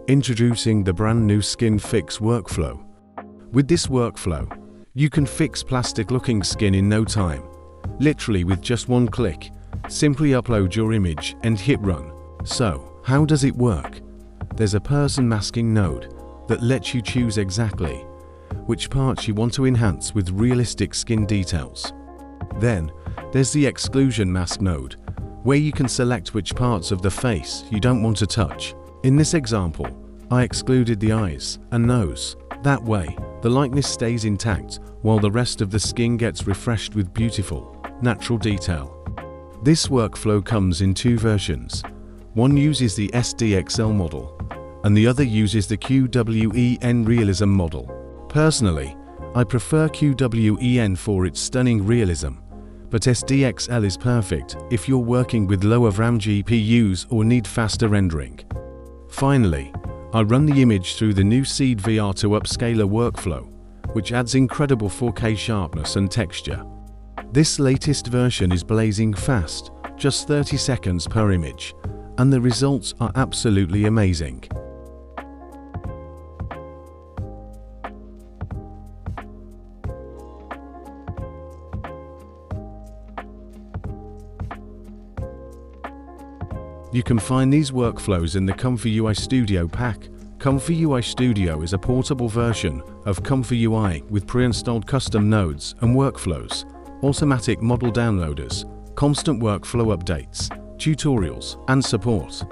Introducing the brand new SkinFix Workflow. With this workflow, you can fix plastic-looking skin in no time. Literally with just one click, simply upload your image and hit run. So, how does it work? There's a person masking node that lets you choose exactly which parts you want to enhance with realistic skin details. Then, there's the exclusion mask node, where you can select which parts of the face you don't want to touch. In this example, I excluded the eyes and nose. That way, the likeness stays intact while the rest of the skin gets refreshed with beautiful, natural detail. This workflow comes in two versions. One uses the SDXL model, and the other uses the QWEN realism model. Personally, I prefer QWEN for its stunning realism, but SDXL is perfect if you're working with lower RAM GPUs or need faster rendering. Finally, I run the image through the new Seed VR to Upscaler workflow, which adds incredible 4K sharpness and texture. This latest version is blazing fast, just 30 seconds per image, and the results are absolutely amazing. You can find these workflows in the Comfy UI Studio pack. Comfy UI Studio is a portable version of Comfy UI with pre-installed custom nodes and workflows, automatic model downloaders, constant workflow updates, tutorials, and support.